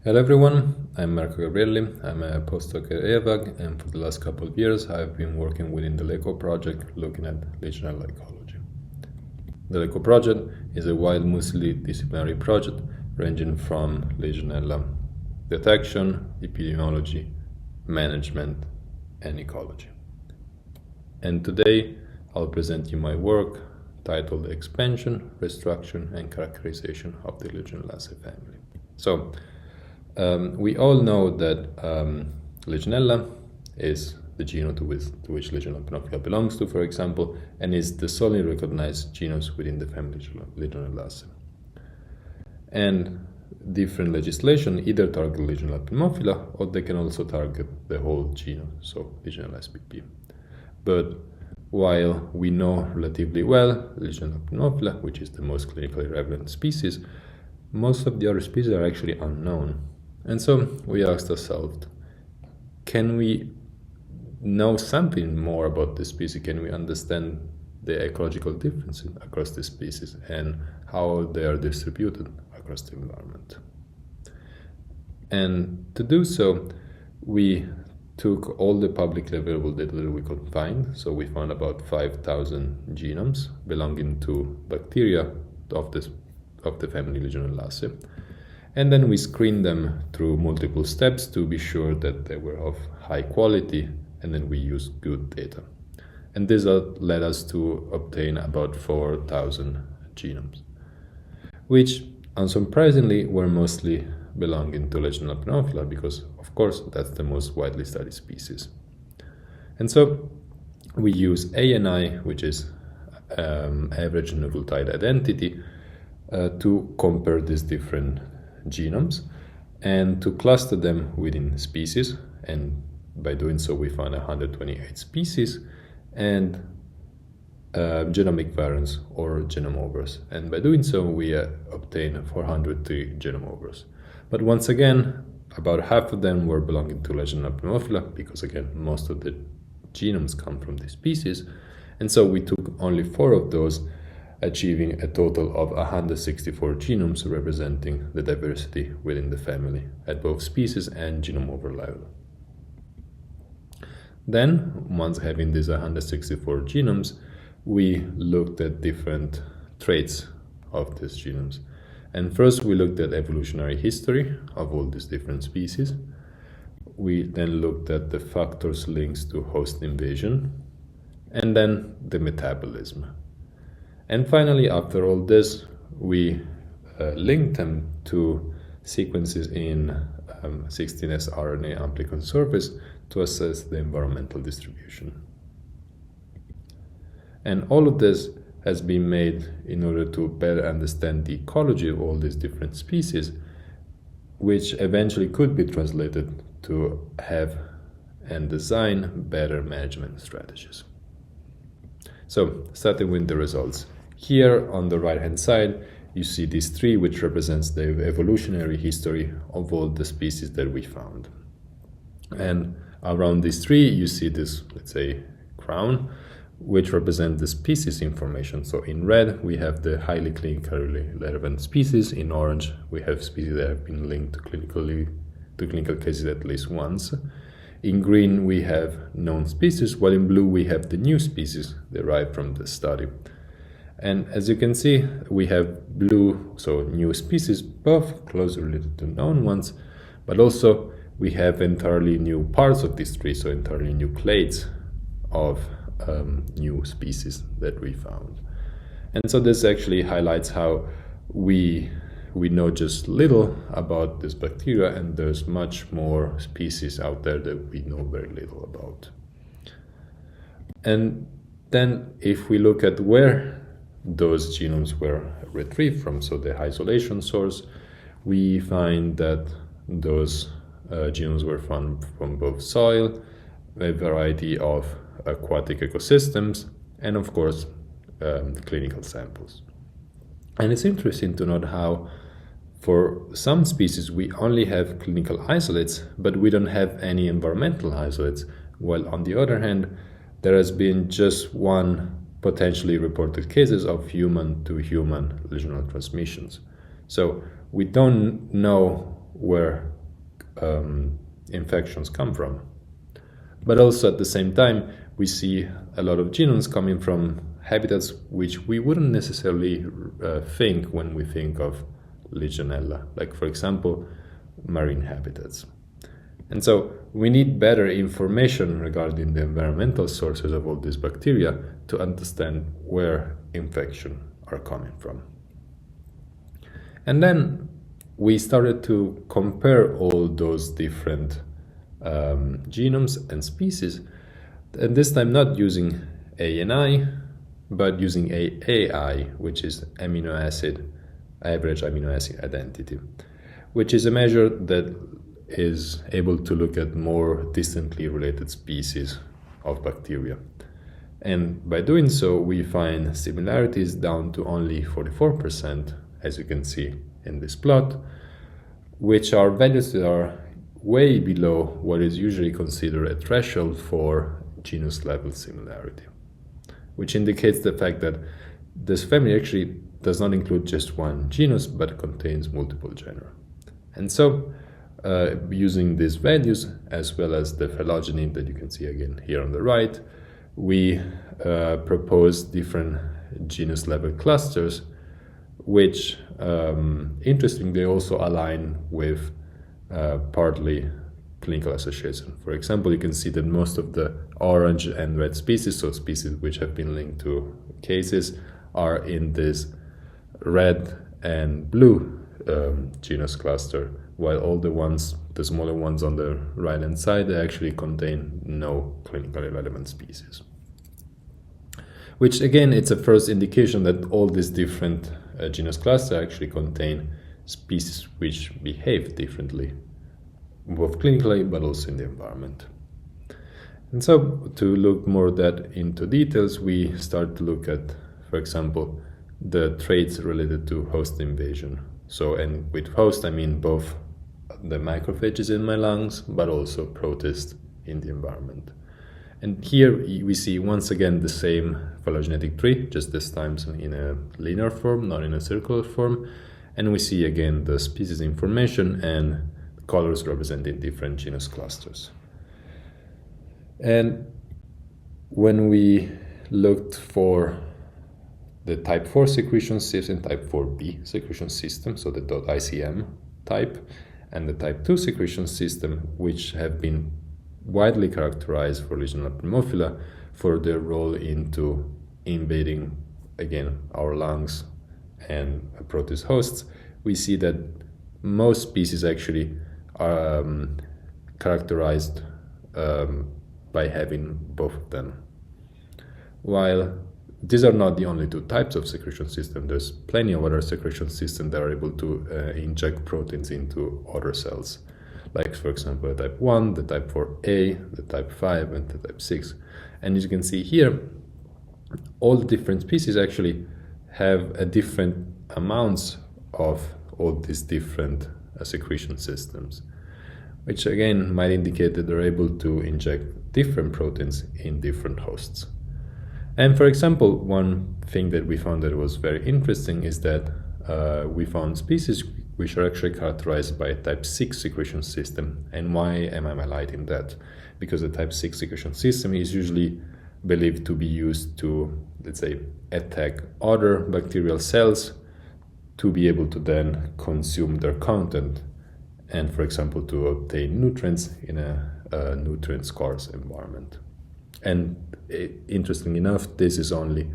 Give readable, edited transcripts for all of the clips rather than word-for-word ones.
Hello everyone, I'm Marco Gabrielli. I'm a postdoc at EVAG, and for the last couple of years I've been working within the LeCo project looking at Legionella ecology. The LeCo project is a wide multidisciplinary project ranging from Legionella detection, epidemiology, management, and ecology. And today I'll present you my work titled Expansion, Restructuration, and Characterization of the Legionellaceae family. So, we all know that Legionella is the genome to which Legionella pinophylla belongs to, for example, and is the solely recognized genus within the family Legionellaceae. And different legislation either target Legionella pinophylla or they can also target the whole genome, so Legionella spp. But while we know relatively well Legionella pinophylla, which is the most clinically relevant species, most of the other species are actually unknown. And so we asked ourselves, can we know something more about this species? Can we understand the ecological differences across the species and how they are distributed across the environment? And to do so, we took all the publicly available data that we could find. So we found about 5,000 genomes belonging to bacteria of the family Legionellaceae. And then we screened them through multiple steps to be sure that they were of high quality, and then we used good data. And this led us to obtain about 4,000 genomes, which unsurprisingly were mostly belonging to Legionella pinophylla because, of course, that's the most widely studied species. And so we use ANI, which is average nucleotide identity, to compare these different genomes and to cluster them within species, and by doing so we found 128 species and genomic variants or genome overs, and by doing so we obtained 403 genome overs. But once again, about half of them were belonging to Legionella pinophylla because again most of the genomes come from this species, and so we took only 4 of those, achieving a total of 164 genomes representing the diversity within the family at both species and genome over level. Then, once having these 164 genomes, we looked at different traits of these genomes. And first we looked at evolutionary history of all these different species. We then looked at the factors linked to host invasion, and then the metabolism. And finally, after all this, we linked them to sequences in 16S RNA amplicon surface to assess the environmental distribution. And all of this has been made in order to better understand the ecology of all these different species, which eventually could be translated to have and design better management strategies. So, starting with the results. Here on the right hand side, you see this tree which represents the evolutionary history of all the species that we found. And around this tree, you see this, let's say, crown, which represents the species information. So in red, we have the highly clinically relevant species. In orange, we have species that have been linked to clinical cases at least once. In green, we have known species, while in blue, we have the new species derived from the study. And as you can see, we have blue, so new species, both closely related to known ones, but also we have entirely new parts of this tree, so entirely new clades of new species that we found. And so this actually highlights how we know just little about this bacteria, and there's much more species out there that we know very little about. And then if we look at where those genomes were retrieved from, so the isolation source, we find that those genomes were found from both soil, a variety of aquatic ecosystems, and of course clinical samples. And it's interesting to note how for some species we only have clinical isolates, but we don't have any environmental isolates, while on the other hand there has been just one potentially reported cases of human to human Legionella transmissions. So we don't know where infections come from. But also at the same time, we see a lot of genomes coming from habitats which we wouldn't necessarily think when we think of Legionella, like for example, marine habitats. And so we need better information regarding the environmental sources of all these bacteria to understand where infections are coming from. And then we started to compare all those different genomes and species, and this time not using ANI, but using AI, which is average amino acid identity, which is a measure that is able to look at more distantly related species of bacteria. And by doing so, we find similarities down to only 44%, as you can see in this plot, which are values that are way below what is usually considered a threshold for genus level similarity, which indicates the fact that this family actually does not include just one genus, but contains multiple genera. And so, using these values, as well as the phylogeny that you can see again here on the right, we propose different genus level clusters, which interestingly also align with partly clinical association. For example, you can see that most of the orange and red species, so species which have been linked to cases, are in this red and blue genus cluster, while all the smaller ones on the right hand side, they actually contain no clinically relevant species. Which again, it's a first indication that all these different genus clusters actually contain species which behave differently, both clinically but also in the environment. And so to look more that into details, we start to look at, for example, the traits related to host invasion. So, and with host, I mean both the macrophages in my lungs, but also protists in the environment. And here we see once again the same phylogenetic tree, just this time in a linear form, not in a circular form. And we see again the species information and colors representing different genus clusters. And when we looked for the type 4 secretion system, type 4b secretion system, so the .ICM type, and the type 2 secretion system, which have been widely characterized for Legionella pneumophila for their role into invading, again, our lungs and protist hosts, we see that most species actually are characterized by having both of them. While these are not the only two types of secretion system, there's plenty of other secretion systems that are able to inject proteins into other cells. Like, for example, the type 1, the type 4a, the type 5, and the type 6. And as you can see here, all the different species actually have a different amounts of all these different secretion systems, which again might indicate that they're able to inject different proteins in different hosts. And for example, one thing that we found that was very interesting is that we found species which are actually characterized by a type 6 secretion system. And why am I highlighting that? Because the type 6 secretion system is usually believed to be used to, let's say, attack other bacterial cells to be able to then consume their content and, for example, to obtain nutrients in a nutrient-scarce environment. And interestingly enough, this is only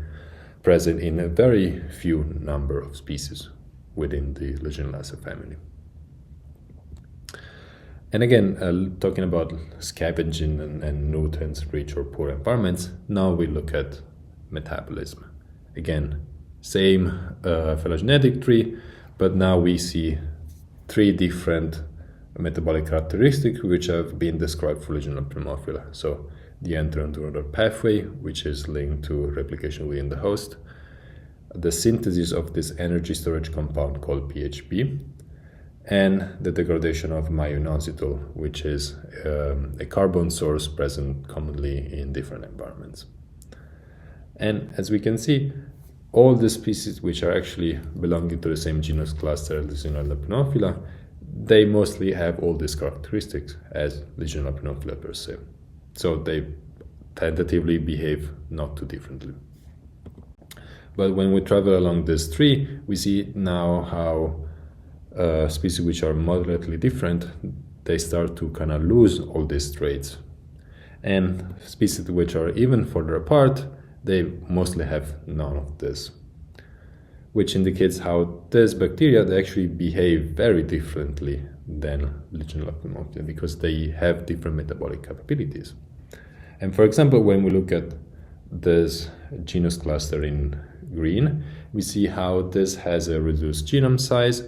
present in a very few number of species within the Legionella family. And again, talking about scavenging and nutrients-rich or poor environments, now we look at metabolism. Again, same phylogenetic tree, but now we see three different metabolic characteristics which have been described for Legionella pneumophila. So the enteroendorenal pathway, which is linked to replication within the host, the synthesis of this energy storage compound called PHB, and the degradation of myo-inositol, which is a carbon source present commonly in different environments. And as we can see, all the species which are actually belonging to the same genus cluster, Legionella pneumophila, they mostly have all these characteristics as Legionella pneumophylla per se. So they tentatively behave not too differently. But when we travel along this tree, we see now how species which are moderately different, they start to kind of lose all these traits. And species which are even further apart, they mostly have none of this, which indicates how these bacteria, they actually behave very differently than Legionella pneumophylla because they have different metabolic capabilities. And for example, when we look at this genus cluster in green, we see how this has a reduced genome size.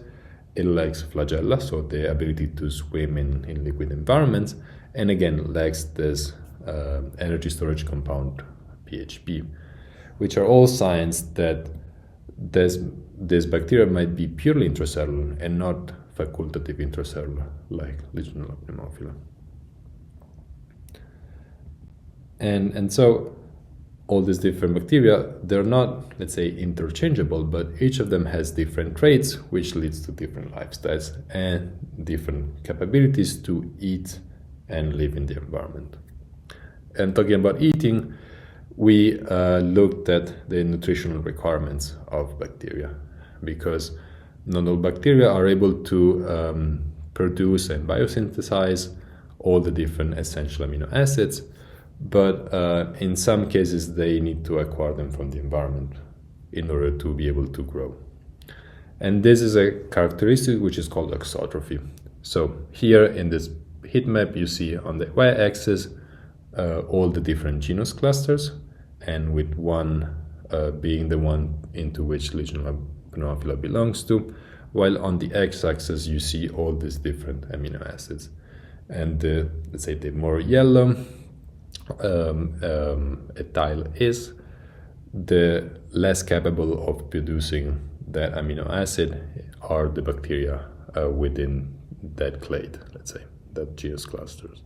It lacks flagella, so the ability to swim in liquid environments, and again lacks this energy storage compound PHP, which are all signs that this bacteria might be purely intracellular and not facultative intracellular like Legionella pneumophylla. And so all these different bacteria, they're not, let's say, interchangeable, but each of them has different traits, which leads to different lifestyles and different capabilities to eat and live in the environment. And talking about eating, we looked at the nutritional requirements of bacteria, because not all bacteria are able to produce and biosynthesize all the different essential amino acids, but in some cases they need to acquire them from the environment in order to be able to grow. And this is a characteristic which is called auxotrophy. So here in this heat map you see on the y-axis all the different genus clusters, and with one being the one into which Legionella pneumophylla belongs to, while on the x-axis you see all these different amino acids. And let's say the more yellow a tile is, the less capable of producing that amino acid are the bacteria within that clade, let's say, that genus clusters.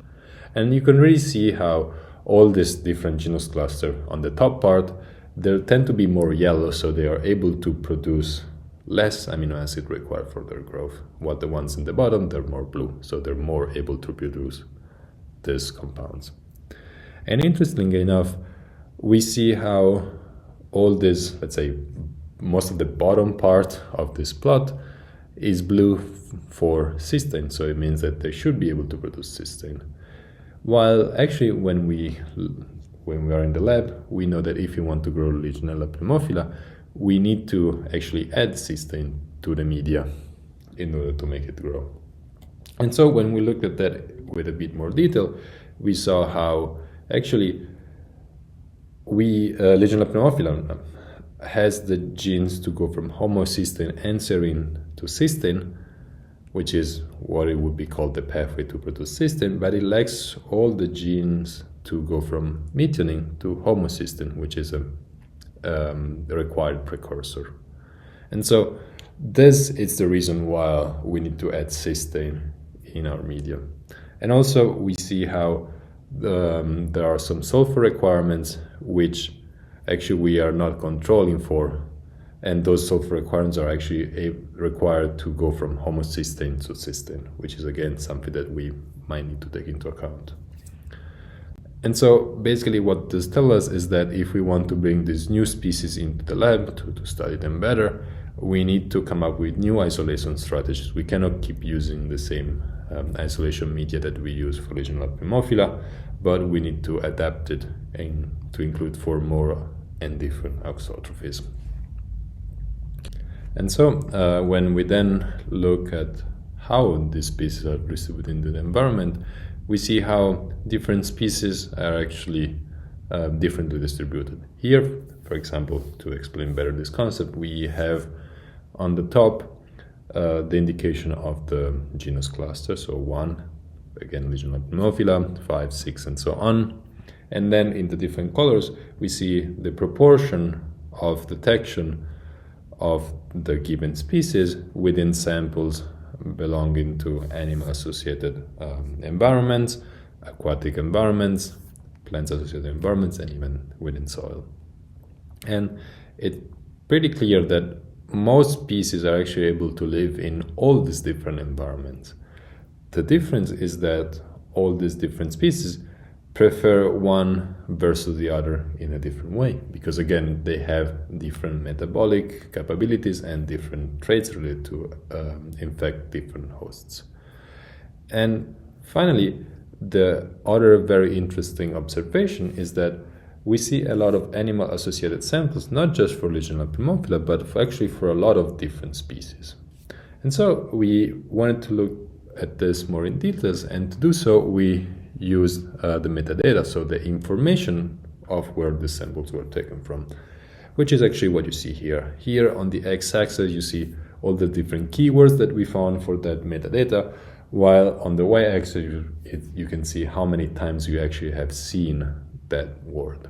And you can really see how all these different genus cluster on the top part, they tend to be more yellow, so they are able to produce less amino acid required for their growth, while the ones in the bottom, they're more blue, so they're more able to produce these compounds. And interestingly enough, we see how all this, let's say, most of the bottom part of this plot is blue for cysteine, so it means that they should be able to produce cysteine. While actually when we are in the lab, we know that if you want to grow Legionella pneumophylla, we need to actually add cysteine to the media in order to make it grow. And so when we looked at that with a bit more detail, we saw how actually Legionella pneumophylla has the genes to go from homocysteine and serine to cysteine, which is what it would be called the pathway to produce cysteine, but it lacks all the genes to go from methionine to homocysteine, which is a required precursor. And so this is the reason why we need to add cysteine in our media. And also we see how there are some sulfur requirements which actually we are not controlling for, and those sulfur requirements are actually required to go from homocysteine to cysteine, which is again something that we might need to take into account. And so basically what this tells us is that if we want to bring these new species into the lab to study them better, we need to come up with new isolation strategies. We cannot keep using the same isolation media that we use for Legionella pneumophylla, but we need to adapt it and to include for more and different auxotrophies. And so when we then look at how these species are distributed into the environment, we see how different species are actually differently distributed. Here, for example, to explain better this concept, we have on the top the indication of the genus cluster, so 1, again Legionella pneumophylla, 5, 6, and so on. And then in the different colors, we see the proportion of detection of the given species within samples belonging to animal-associated environments, aquatic environments, plant-associated environments, and even within soil. And it's pretty clear that most species are actually able to live in all these different environments. The difference is that all these different species prefer one versus the other in a different way, because again, they have different metabolic capabilities and different traits related to infect different hosts. And finally, the other very interesting observation is that we see a lot of animal-associated samples, not just for Legionella pneumophila, but actually for a lot of different species. And so we wanted to look at this more in details, and to do so, we used the metadata, so the information of where the samples were taken from, which is actually what you see here. Here on the x-axis, you see all the different keywords that we found for that metadata, while on the y-axis, you can see how many times you actually have seen that word.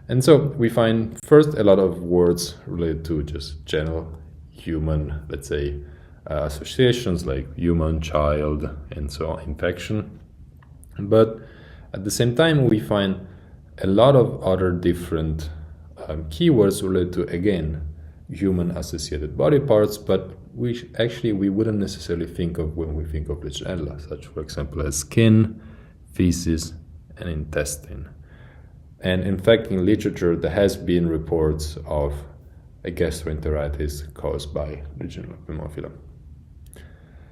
And so we find first a lot of words related to just general human, let's say, associations like human, child, and so on, infection. But at the same time, we find a lot of other different keywords related to, again, human-associated body parts, but which actually we wouldn't necessarily think of when we think of Legionella, such, for example, as skin, feces, and intestine. And in fact, in literature, there has been reports of a gastroenteritis caused by Legionella pneumophila.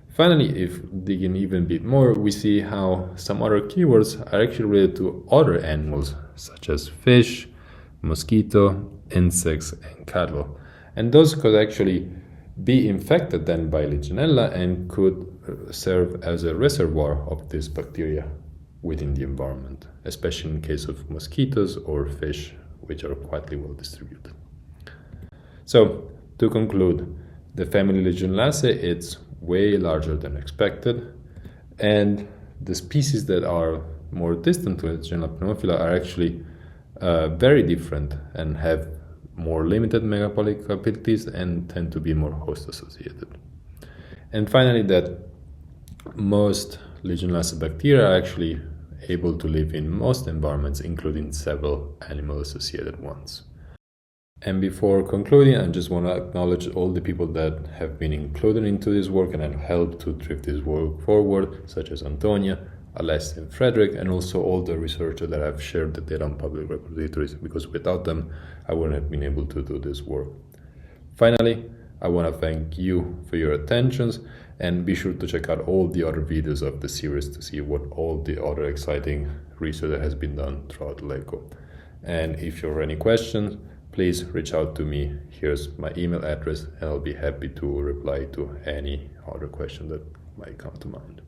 Finally, if digging even a bit more, we see how some other keywords are actually related to other animals, such as fish, mosquito, insects, and cattle. And those could actually be infected then by Legionella and could serve as a reservoir of this bacteria within the environment, especially in case of mosquitoes or fish, which are quite well distributed. So, to conclude, the family Legionellaceae, it's way larger than expected, and the species that are more distant to Legionella pneumophila are actually very different and have more limited metabolic capabilities and tend to be more host associated. And finally, that most Legionellaceae bacteria are actually able to live in most environments, including several animal associated ones. And before concluding, I just want to acknowledge all the people that have been included into this work and have helped to drive this work forward, such as Antonia, Alessia, and Frederick, and also all the researchers that have shared the data on public repositories, because without them, I wouldn't have been able to do this work. Finally, I want to thank you for your attentions, and be sure to check out all the other videos of the series to see what all the other exciting research that has been done throughout LeCo. And if you have any questions, please reach out to me. Here's my email address, and I'll be happy to reply to any other question that might come to mind.